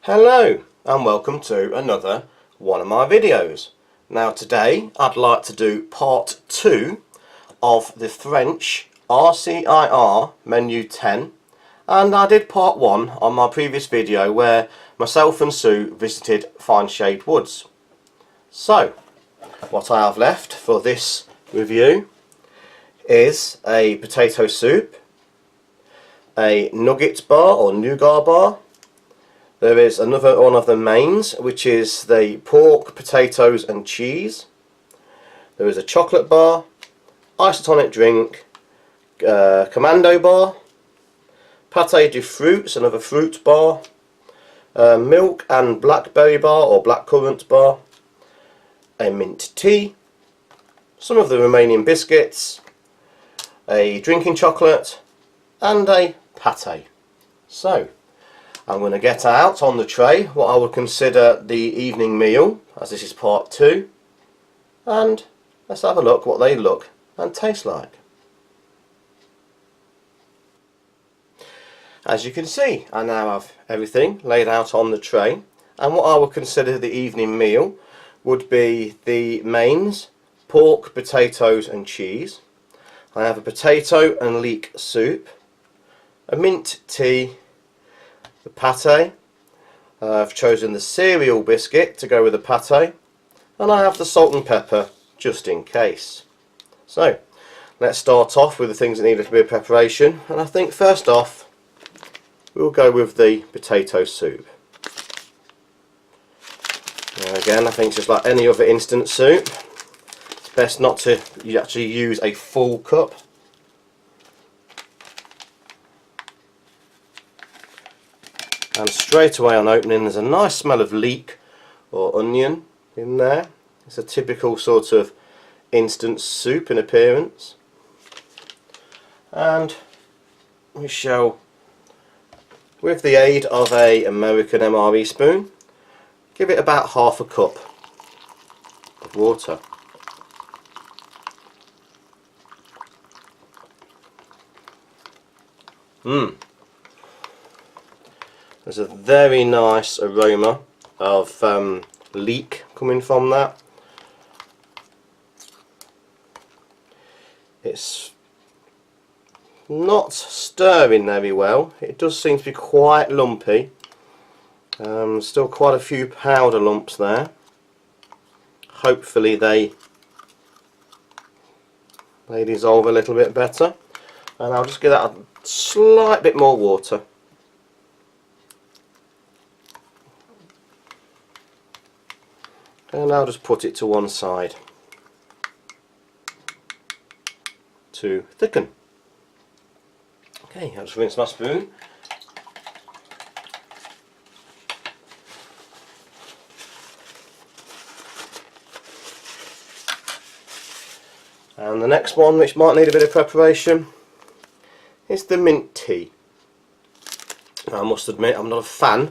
Hello and welcome to another one of my videos. Now today I'd like to do part 2 of the French RCIR menu 10, and I did part 1 on my previous video where myself and Sue visited Fineshade Woods. So what I have left for this review is a potato soup, a nugget bar or nougat bar. There is another one of the mains, which is the pork, potatoes and cheese. There is a chocolate bar, isotonic drink, commando bar, pâté de fruits, another fruit bar, milk and blackberry bar or blackcurrant bar, a mint tea, some of the remaining biscuits, a drinking chocolate and a pâté. So I'm going to get out on the tray what I would consider the evening meal, as this is part 2, and let's have a look what they look and taste like. As you can see, I now have everything laid out on the tray, and what I would consider the evening meal would be the mains, pork, potatoes and cheese. I have a potato and leek soup, a mint tea, the pâté. I've chosen the cereal biscuit to go with the pâté, and I have the salt and pepper just in case. So let's start off with the things that need a little bit of preparation, and I think first off we'll go with the potato soup. Now again, I think just like any other instant soup, it's best not to actually use a full cup. And straight away on opening there's a nice smell of leek or onion in there. It's a typical sort of instant soup in appearance. And we shall, with the aid of a American MRE spoon, give it about half a cup of water. There's a very nice aroma of leek coming from that. It's not stirring very well. It does seem to be quite lumpy. Still quite a few powder lumps there. Hopefully they dissolve a little bit better. And I'll just give that a slight bit more water. And I'll just put it to one side to thicken. Okay, I'll just rinse my spoon. And the next one, which might need a bit of preparation, is the mint tea. Now, I must admit I'm not a fan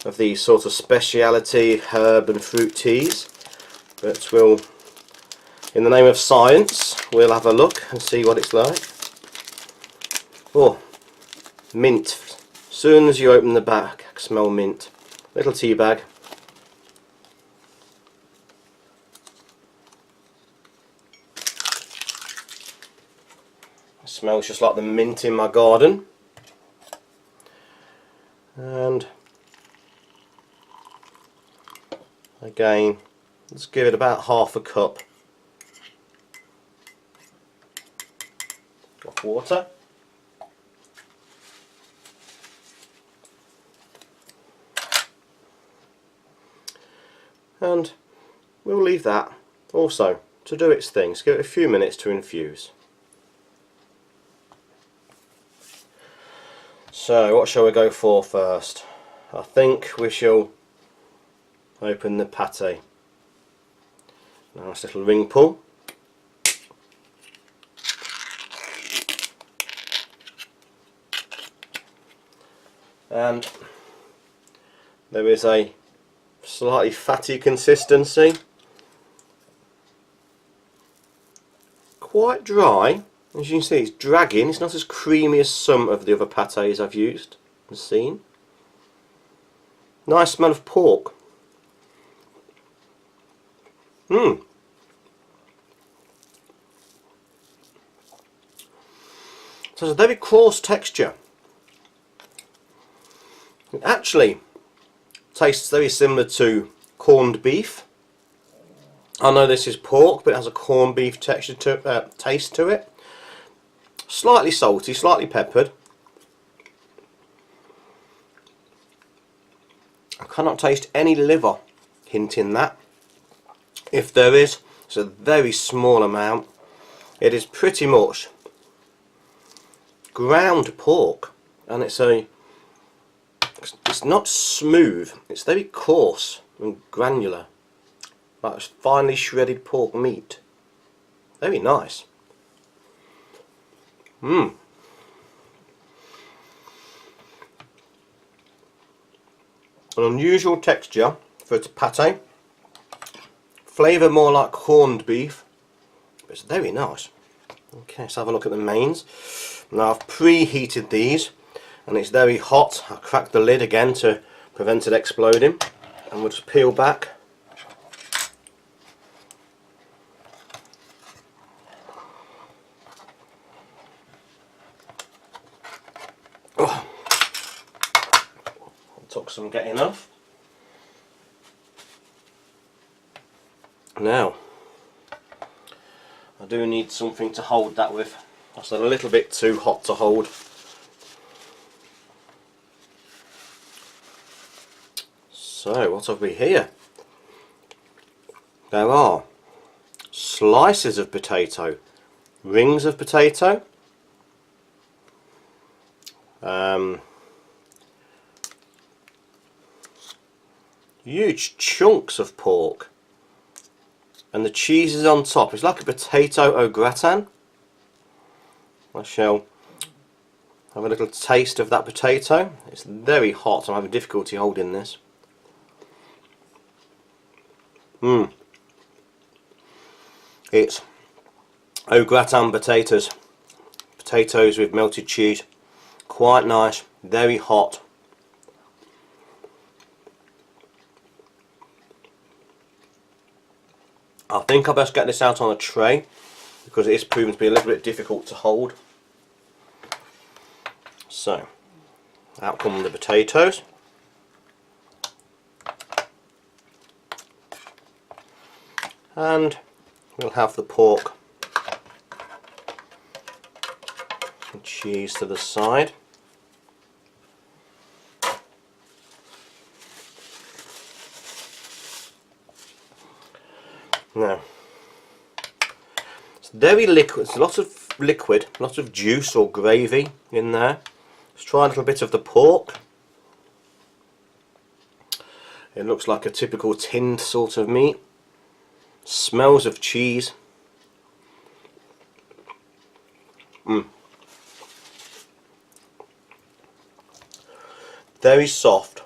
of these sort of speciality herb and fruit teas, but we'll, in the name of science, we'll have a look and see what it's like. Oh, mint. As soon as you open the bag, I can smell mint. Little tea bag. It smells just like the mint in my garden. And again, let's give it about half a cup of water. And we'll leave that also to do its thing. Just give it a few minutes to infuse. So what shall we go for first? I think we shall open the pâté. Nice little ring pull. And there is a slightly fatty consistency. Quite dry. As you can see, it's dragging. It's not as creamy as some of the other pâtés I've used and seen. Nice smell of pork. So it's a very coarse texture. It actually tastes very similar to corned beef. I know this is pork, but it has a corned beef texture to taste to it. Slightly salty, slightly peppered. I cannot taste any liver hint in that. If there is, it's a very small amount. It is pretty much ground pork, and it's not smooth, it's very coarse and granular, like finely shredded pork meat. Very nice. An unusual texture for its pate. Flavour more like corned beef, but it's very nice. Okay, let's have a look at the mains. Now I've preheated these and it's very hot. I cracked the lid again to prevent it exploding, and we'll just peel back. Oh, it took some getting off. Now I do need something to hold that with. That's a little bit too hot to hold. So what have we here? There are slices of potato, rings of potato, huge chunks of pork, and the cheese is on top. It's like a potato au gratin. I shall have a little taste of that potato. It's very hot, I'm having difficulty holding this. It's au gratin potatoes. Potatoes with melted cheese. Quite nice, very hot. I think I best get this out on a tray because it is proving to be a little bit difficult to hold. So, out come the potatoes. And we'll have the pork and cheese to the side. Now, it's very liquid, it's lots of liquid, lots of juice or gravy in there. Let's try a little bit of the pork. It looks like a typical tinned sort of meat. Smells of cheese. Very soft,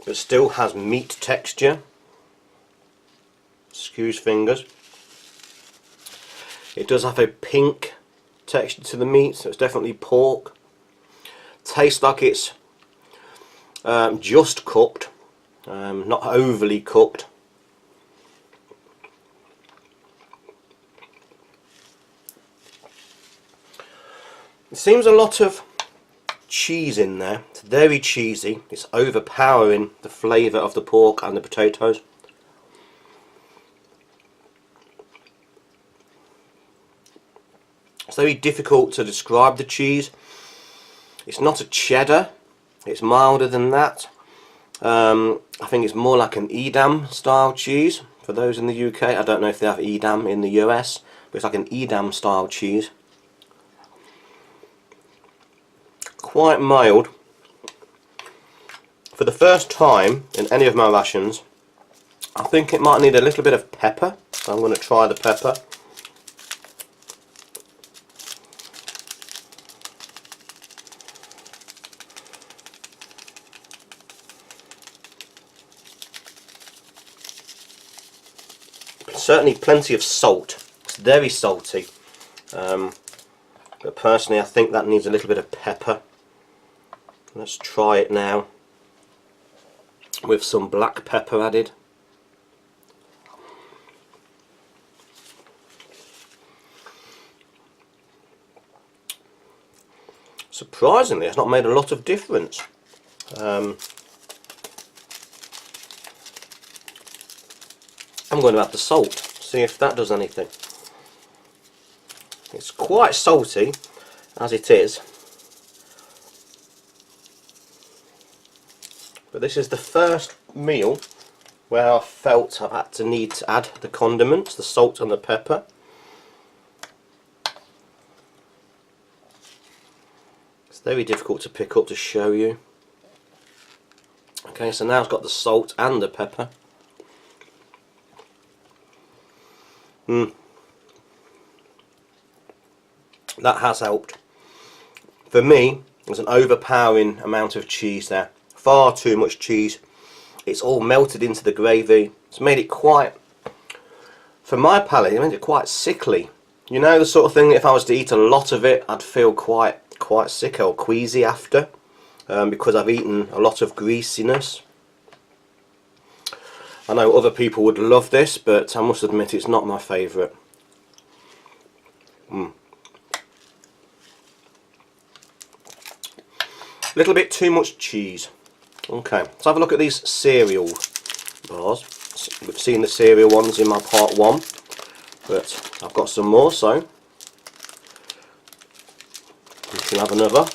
but still has meat texture. Excuse fingers. It does have a pink texture to the meat, so it's definitely pork. Tastes like it's just cooked. Not overly cooked. It seems a lot of cheese in there. It's very cheesy. It's overpowering the flavour of the pork and the potatoes. It's very difficult to describe the cheese. It's not a cheddar. It's milder than that. I think it's more like an Edam style cheese for those in the UK. I don't know if they have Edam in the US, but it's like an Edam style cheese. Quite mild. For the first time in any of my rations, I think it might need a little bit of pepper. So I'm going to try the pepper. Certainly plenty of salt. It's very salty, but personally I think that needs a little bit of pepper. Let's try it now with some black pepper added. Surprisingly, it's not made a lot of difference. I'm going to add the salt, see if that does anything. It's quite salty as it is, but this is the first meal where I felt I've had to need to add the condiments, the salt and the pepper. It's very difficult to pick up to show you. Okay, so now it's got the salt and the pepper. That has helped. For me, there's an overpowering amount of cheese there. Far too much cheese. It's all melted into the gravy. It's made it quite, for my palate, it made it quite sickly. You know, the sort of thing that if I was to eat a lot of it, I'd feel quite sick or queasy after, because I've eaten a lot of greasiness. I know other people would love this, but I must admit it's not my favourite. Little bit too much cheese. Okay, let's have a look at these cereal bars. We've seen the cereal ones in my part 1, but I've got some more, so we can have another.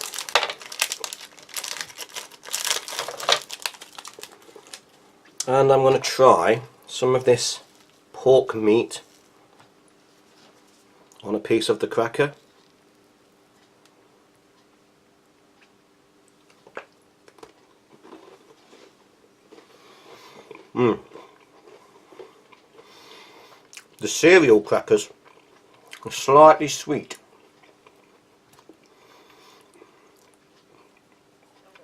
And I'm going to try some of this pork meat on a piece of the cracker. The cereal crackers are slightly sweet.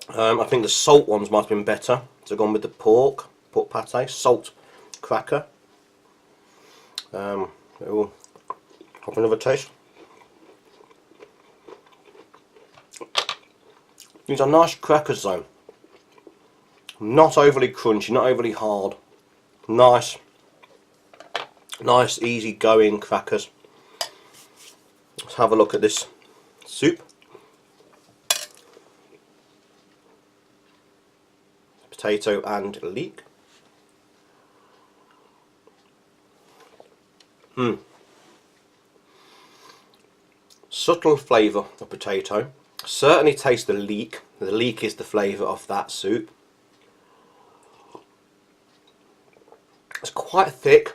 I think the salt ones might have been better. So I've gone with the pork pate, salt cracker. We'll have another taste. These are nice crackers though. Not overly crunchy, not overly hard. Nice easy going crackers. Let's have a look at this soup. Potato and leek. Subtle flavour of potato. Certainly taste the leek. The leek is the flavour of that soup. It's quite thick.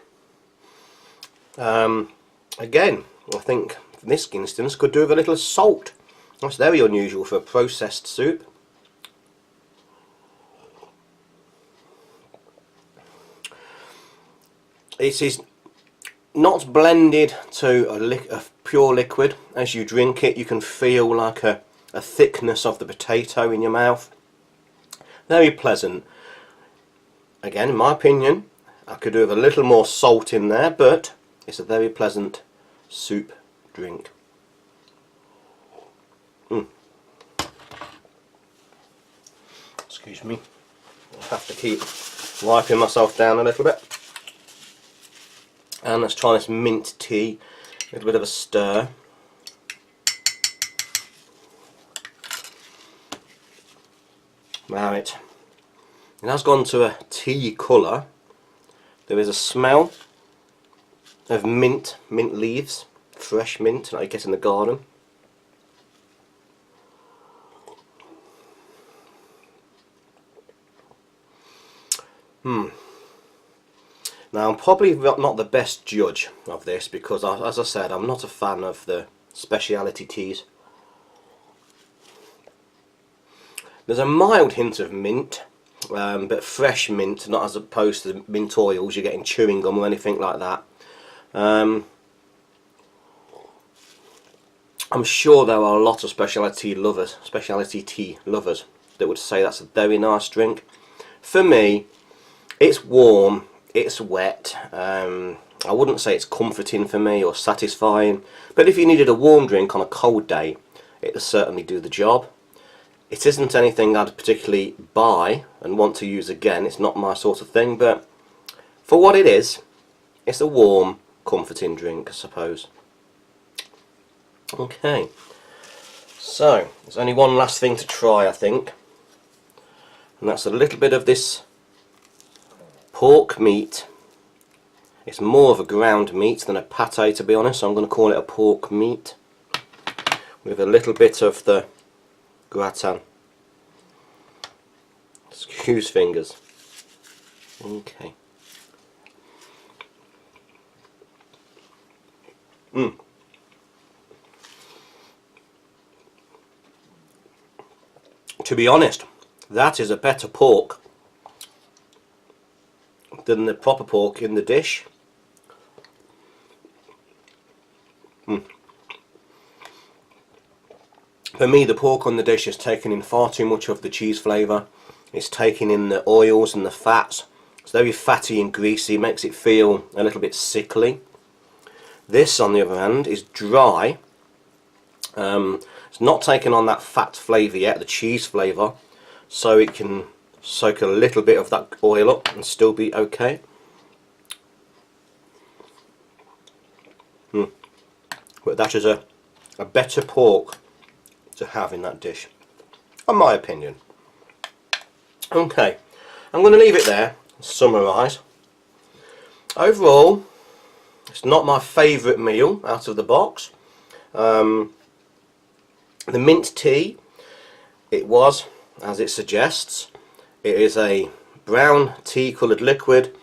Again, I think in this instance could do with a little salt. That's very unusual for a processed soup. It is not blended to a pure liquid. As you drink it, you can feel like a thickness of the potato in your mouth. Very pleasant. Again, in my opinion, I could do with a little more salt in there, but it's a very pleasant soup drink. Excuse me, I have to keep wiping myself down a little bit. And let's try this mint tea, a little bit of a stir. Now it has gone to a tea colour. There is a smell of mint leaves, fresh mint like you get in the garden. Now I'm probably not the best judge of this because, as I said, I'm not a fan of the speciality teas. There's a mild hint of mint, but fresh mint, not as opposed to the mint oils you get in chewing gum or anything like that. I'm sure there are a lot of speciality tea lovers that would say that's a very nice drink. For me, it's warm, it's wet. I wouldn't say it's comforting for me or satisfying, but if you needed a warm drink on a cold day, it would certainly do the job. It isn't anything I'd particularly buy and want to use again. It's not my sort of thing, but for what it is, it's a warm, comforting drink, I suppose. Okay, so there's only one last thing to try, I think, and that's a little bit of this pork meat. It's more of a ground meat than a pate, to be honest, so I'm going to call it a pork meat with a little bit of the gratin. Excuse fingers. Okay. To be honest, that is a better pork than the proper pork in the dish. For me, the pork on the dish is taking in far too much of the cheese flavour. It's taking in the oils and the fats. It's very fatty and greasy, makes it feel a little bit sickly. This, on the other hand, is dry. It's not taken on that fat flavour yet, the cheese flavour, so it can soak a little bit of that oil up and still be okay. But that is a better pork to have in that dish, in my opinion. Okay, I'm going to leave it there and summarise. Overall, it's not my favourite meal out of the box. The mint tea, it was, as it suggests, it is a brown tea coloured liquid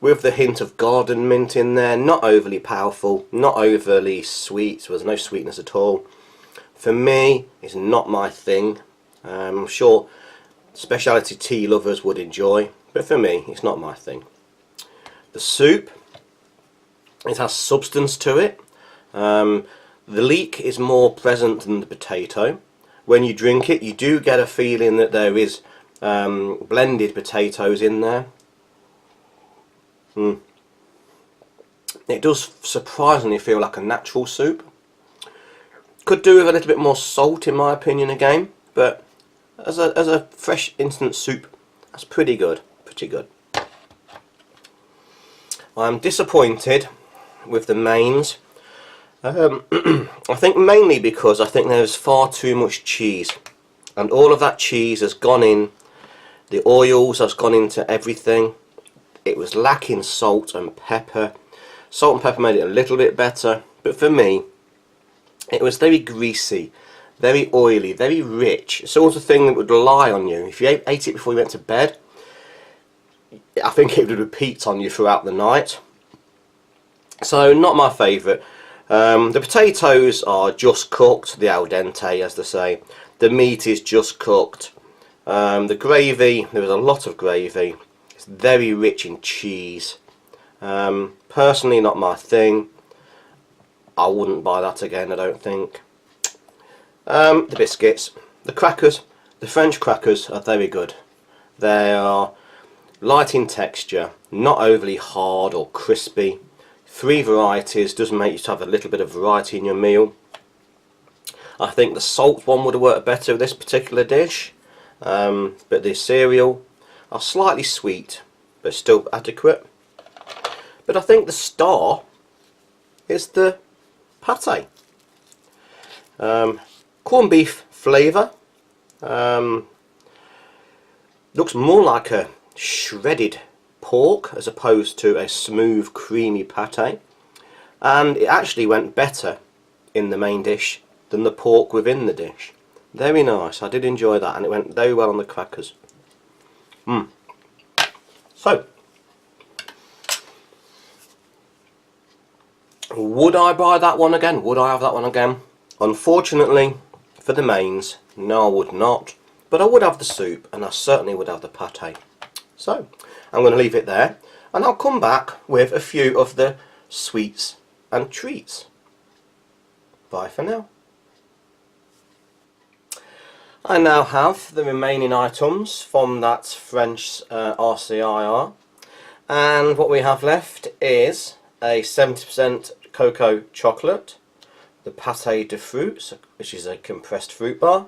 with the hint of garden mint in there, not overly powerful, not overly sweet, so there's no sweetness at all. For me, it's not my thing. I'm sure specialty tea lovers would enjoy, but for me, it's not my thing. The soup, it has substance to it. The leek is more present than the potato. When you drink it, you do get a feeling that there is blended potatoes in there. It does surprisingly feel like a natural soup. Could do with a little bit more salt, in my opinion, again, but as a fresh instant soup, that's pretty good. Pretty good. I'm disappointed with the mains. I think mainly because I think there's far too much cheese, and all of that cheese has gone in. The oils has gone into everything. It was lacking salt and pepper. Salt and pepper made it a little bit better, but for me, it was very greasy, very oily, very rich. Sort of thing that would lie on you. If you ate it before you went to bed, I think it would repeat on you throughout the night. So not my favourite. The potatoes are just cooked, the al dente as they say. The meat is just cooked. The gravy, there was a lot of gravy. It's very rich in cheese. Personally not my thing. I wouldn't buy that again, I don't think. The biscuits, the crackers, the French crackers are very good. They are light in texture, not overly hard or crispy. 3 varieties does make you to have a little bit of variety in your meal. I think the salt one would have worked better with this particular dish, but the cereal are slightly sweet, but still adequate. But I think the star is the pate. Corned beef flavour. Looks more like a shredded pork as opposed to a smooth creamy pate, and it actually went better in the main dish than the pork within the dish. Very nice, I did enjoy that, and it went very well on the crackers. So, would I buy that one again? Would I have that one again? Unfortunately, for the mains, no I would not, but I would have the soup, and I certainly would have the pate. So, I'm going to leave it there, and I'll come back with a few of the sweets and treats. Bye for now. I now have the remaining items from that French RCIR, and what we have left is a 70% cocoa chocolate, the pâté de fruits, which is a compressed fruit bar,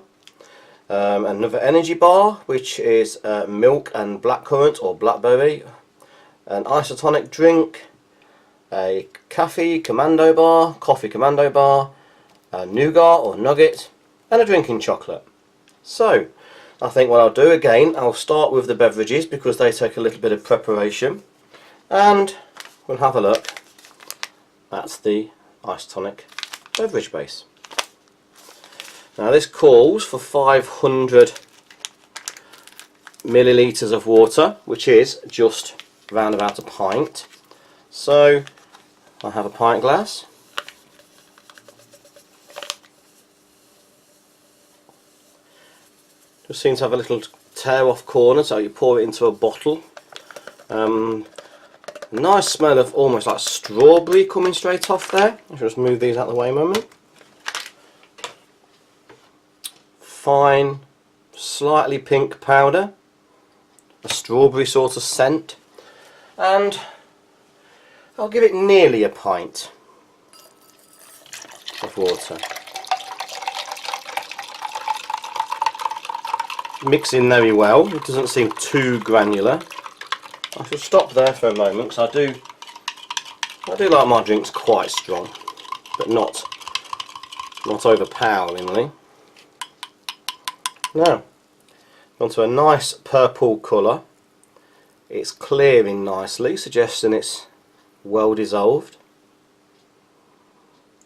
Another energy bar, which is milk and blackcurrant or blackberry, an isotonic drink, a coffee commando bar, a nougat or nugget, and a drinking chocolate. So I think what I'll do again, I'll start with the beverages because they take a little bit of preparation, and we'll have a look at the isotonic beverage base. Now this calls for 500 millilitres of water, which is just round about a pint. So I have a pint glass. Just seems to have a little tear off corner, so you pour it into a bottle. Nice smell of almost like strawberry coming straight off there. I'll just move these out of the way a moment. Fine, slightly pink powder, a strawberry sort of scent, and I'll give it nearly a pint of water. Mix in very well, it doesn't seem too granular. I shall stop there for a moment because I do like my drinks quite strong, but not overpoweringly. Now, onto a nice purple colour. It's clearing nicely, suggesting it's well dissolved.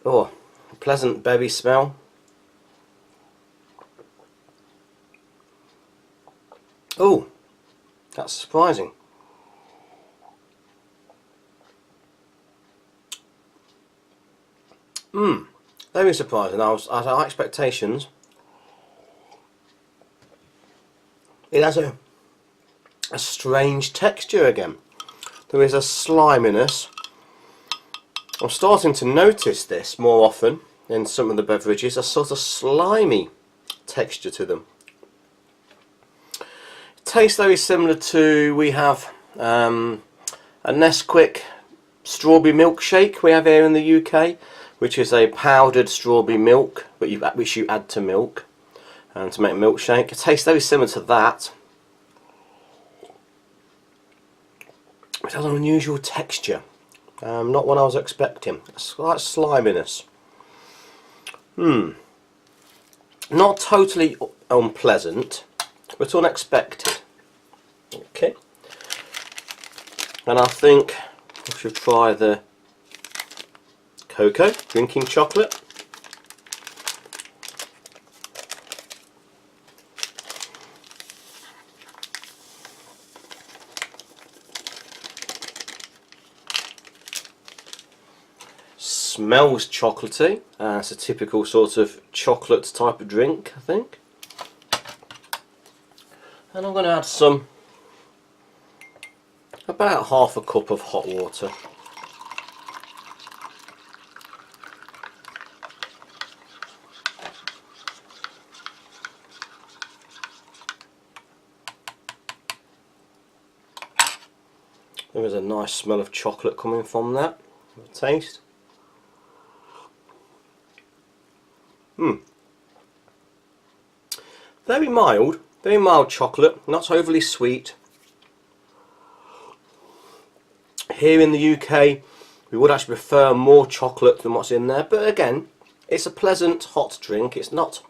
Oh, a pleasant berry smell. Oh, that's surprising. Very surprising. I was at our expectations. It has a strange texture again. There is a sliminess. I'm starting to notice this more often in some of the beverages, a sort of slimy texture to them. It tastes very similar to, we have a Nesquik strawberry milkshake we have here in the UK, which is a powdered strawberry milk which you add to milk to make a milkshake. It tastes very similar to that. It has an unusual texture, not one I was expecting. A slight sliminess. Not totally unpleasant, but unexpected. Okay. And I think I should try the cocoa drinking chocolate. Smells chocolatey. It's a typical sort of chocolate type of drink, I think. And I'm going to add about half a cup of hot water. There is a nice smell of chocolate coming from that. Taste. Very mild chocolate, not overly sweet. Here in the UK we would actually prefer more chocolate than what's in there, but again, it's a pleasant hot drink. It's not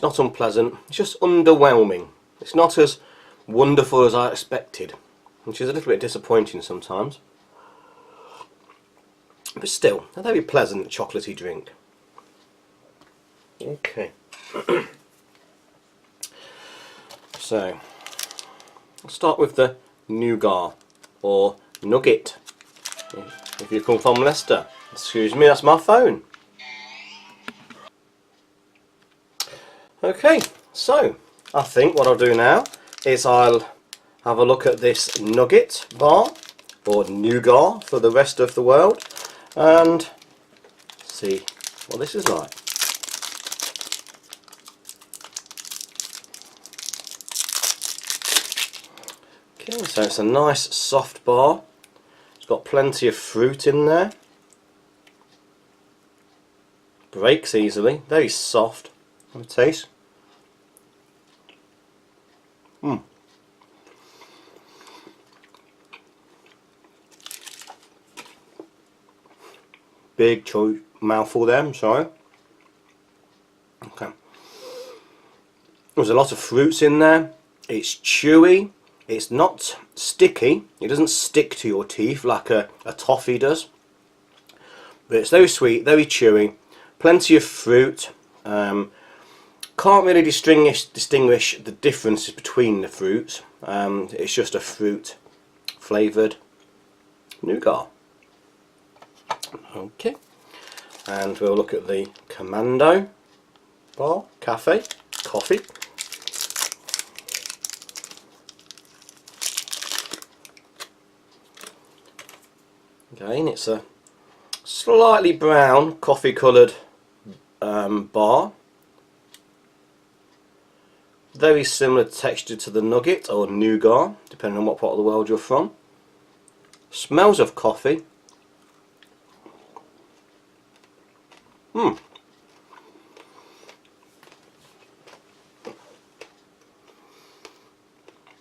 unpleasant, it's just underwhelming. It's not as wonderful as I expected, which is a little bit disappointing sometimes. But still, a very pleasant chocolatey drink. Okay. So, I'll start with the nougat, or nugget, if you come from Leicester. Excuse me, that's my phone. Okay, so I think what I'll do now is I'll have a look at this nugget bar, or nougat for the rest of the world, and see what this is like. Okay, so it's a nice soft bar. It's got plenty of fruit in there. Breaks easily, very soft. Have a taste. Big mouthful there, I'm sorry. Okay. There's a lot of fruits in there. It's chewy. It's not sticky. It doesn't stick to your teeth like a toffee does. But it's very sweet, very chewy. Plenty of fruit. Can't really distinguish the differences between the fruits. It's just a fruit flavoured nougat. Okay, and we'll look at the Commando bar, coffee. Again, it's a slightly brown coffee coloured bar. Very similar texture to the nugget or nougat, depending on what part of the world you're from. Smells of coffee.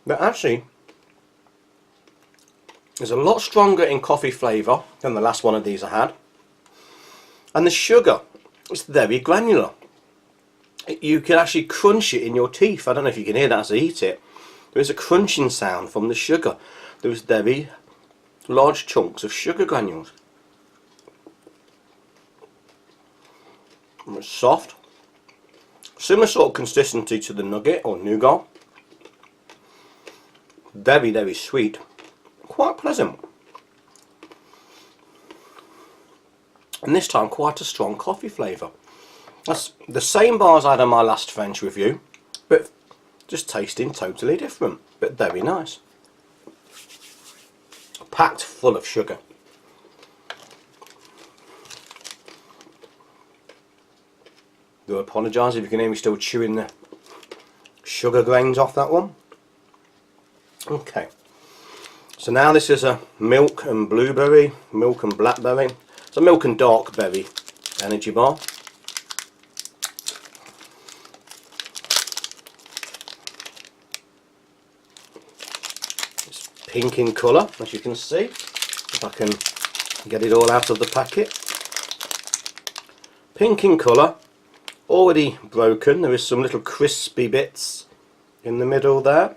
But actually, it's a lot stronger in coffee flavour than the last one of these I had. And the sugar is very granular. You can actually crunch it in your teeth. I don't know if you can hear that as I eat it. There is a crunching sound from the sugar. There's very large chunks of sugar granules. It's soft. Similar sort of consistency to the nugget or nougat. Very, very sweet. Quite pleasant. And this time quite a strong coffee flavour. That's the same bars I had on my last French review, but just tasting totally different, but very nice. Packed full of sugar. Do apologise if you can hear me still chewing the sugar grains off that one. Okay, so now this is a milk and blueberry, milk and blackberry. It's a milk and dark berry energy bar. It's pink in colour, as you can see, if I can get it all out of the packet. Pink in colour, already broken. There is some little crispy bits in the middle there.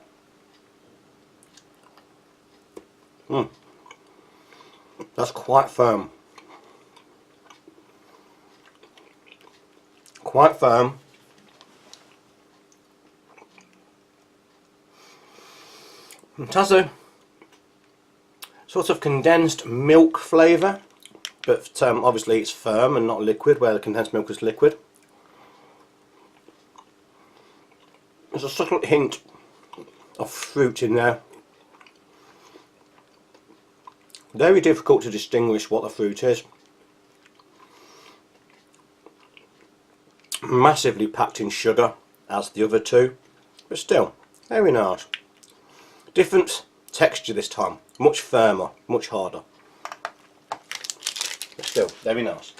That's quite firm. Quite firm. It has a sort of condensed milk flavour, but obviously it's firm and not liquid, where the condensed milk is liquid. There's a subtle hint of fruit in there. Very difficult to distinguish what the fruit is. Massively packed in sugar as the other two, but still very nice. Different texture this time, much firmer, much harder, but still very nice.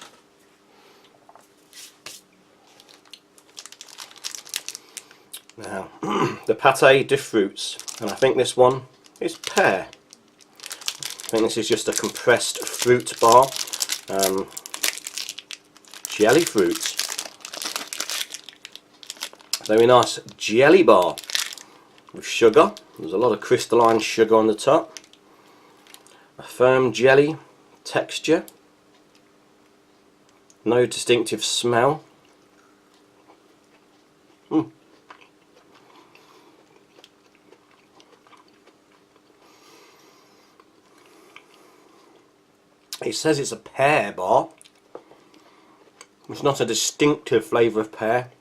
Now the pâté de fruits, and I think this one is pear. I think this is just a compressed fruit bar, jelly fruits. Very nice jelly bar with sugar. There's a lot of crystalline sugar on the top. A firm jelly texture. No distinctive smell. It says it's a pear bar. It's not a distinctive flavour of pear.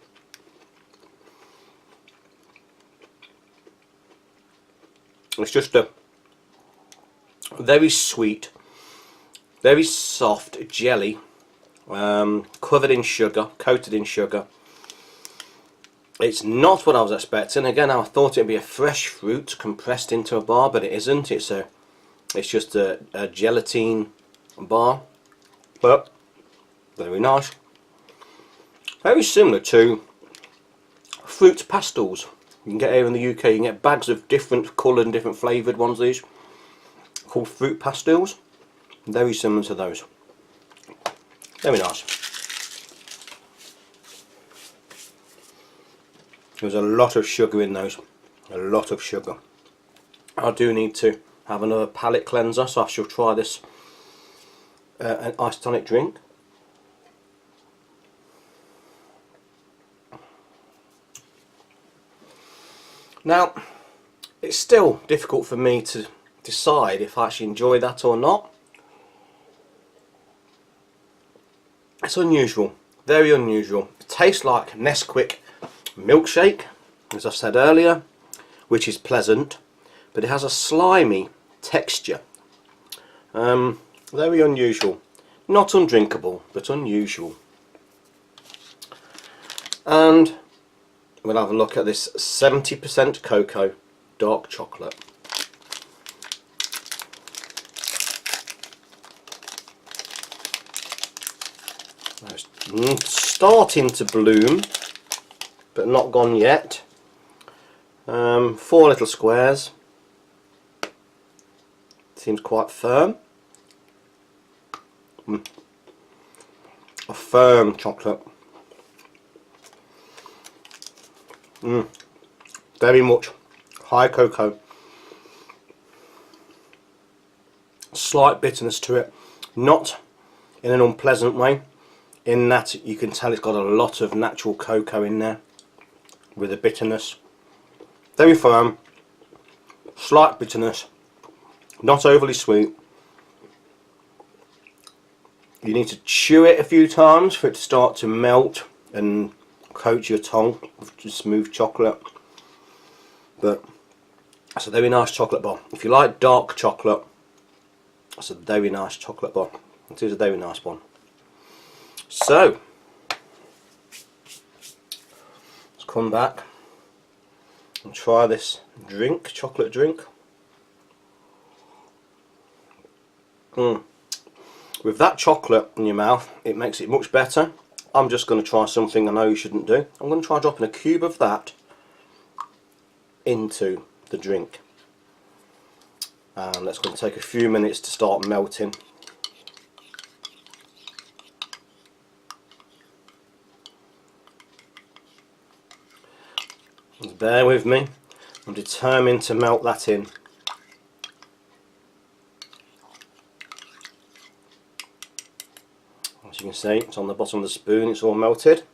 It's just a very sweet, very soft jelly, covered in sugar, coated in sugar. It's not what I was expecting. Again, I thought it'd be a fresh fruit compressed into a bar, but it isn't. It's just a gelatine bar, but very nice. Very similar to fruit pastels, You can get here in the UK, you can get bags of different coloured and different flavoured ones, these, called fruit pastels. Very similar to those. Very nice. There's a lot of sugar in those. A lot of sugar. I do need to have another palate cleanser, so I shall try this an iced tonic drink. Now, it's still difficult for me to decide if I actually enjoy that or not. It's unusual, very unusual. It tastes like Nesquik milkshake, as I said earlier, which is pleasant, but it has a slimy texture. Very unusual. Not undrinkable, but unusual. And we'll have a look at this 70% cocoa dark chocolate. It's starting to bloom, but not gone yet. 4 little squares. Seems quite firm. A firm chocolate. Very much high cocoa. Slight bitterness to it, not in an unpleasant way, in that you can tell it's got a lot of natural cocoa in there with a bitterness. Very firm, slight bitterness, not overly sweet. You need to chew it a few times for it to start to melt and coat your tongue with smooth chocolate. But it's a very nice chocolate bar. If you like dark chocolate, it's a very nice chocolate bar. It is a very nice one. So let's come back and try this drink, chocolate drink. With that chocolate in your mouth, it makes it much better. I'm just going to try something I know you shouldn't do. I'm going to try dropping a cube of that into the drink. And that's going to take a few minutes to start melting. Just bear with me. I'm determined to melt that in. As you can see, it's on the bottom of the spoon, it's all melted.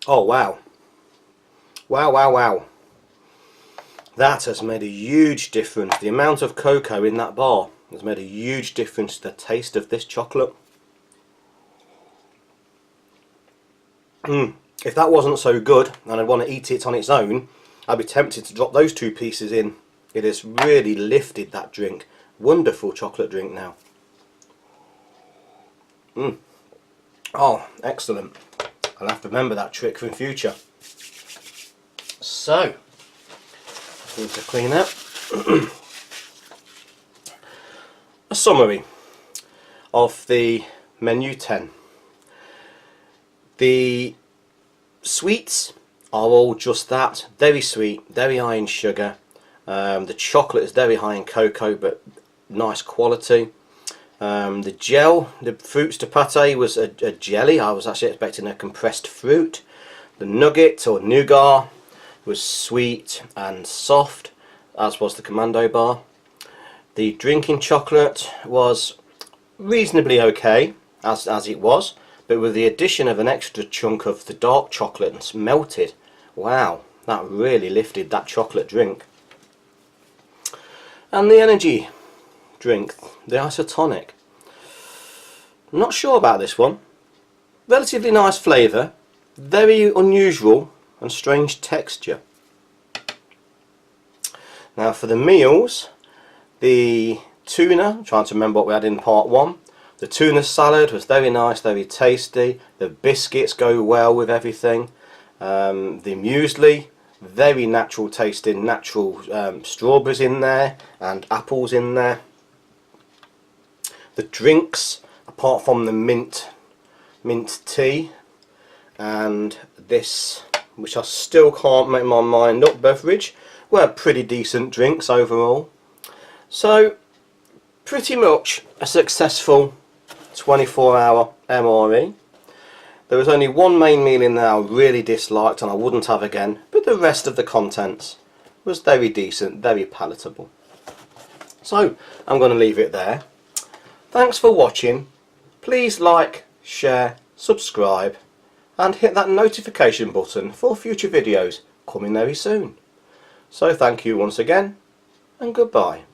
Oh wow. Wow, wow, wow. That has made a huge difference. The amount of cocoa in that bar has made a huge difference to the taste of this chocolate. If that wasn't so good and I'd want to eat it on its own, I'd be tempted to drop those 2 pieces in. It has really lifted that drink. Wonderful chocolate drink now. Oh, excellent. I'll have to remember that trick for the future. So, I need to clean up. A summary of the menu 10. The sweets are all just that, very sweet, very high in sugar. The chocolate is very high in cocoa, but nice quality. The gel, the fruits de pate was a jelly. I was actually expecting a compressed fruit. The nugget or nougat was sweet and soft, as was the commando bar. The drinking chocolate was reasonably okay, as it was, but with the addition of an extra chunk of the dark chocolate and melted, wow, that really lifted that chocolate drink. And the energy drink, the isotonic. I'm not sure about this one. Relatively nice flavour, very unusual and strange texture. Now for the meals, the tuna, I'm trying to remember what we had in part 1. The tuna salad was very nice, very tasty. The biscuits go well with everything. The muesli, very natural tasting, natural strawberries in there and apples in there. The drinks, apart from the mint tea and this, which I still can't make my mind up, beverage, were pretty decent drinks overall. So pretty much a successful 24-hour MRE. There was only one main meal in there I really disliked and I wouldn't have again, but the rest of the contents was very decent, very palatable. So I'm going to leave it there. Thanks for watching. Please like, share, subscribe and hit that notification button for future videos coming very soon. So thank you once again and goodbye.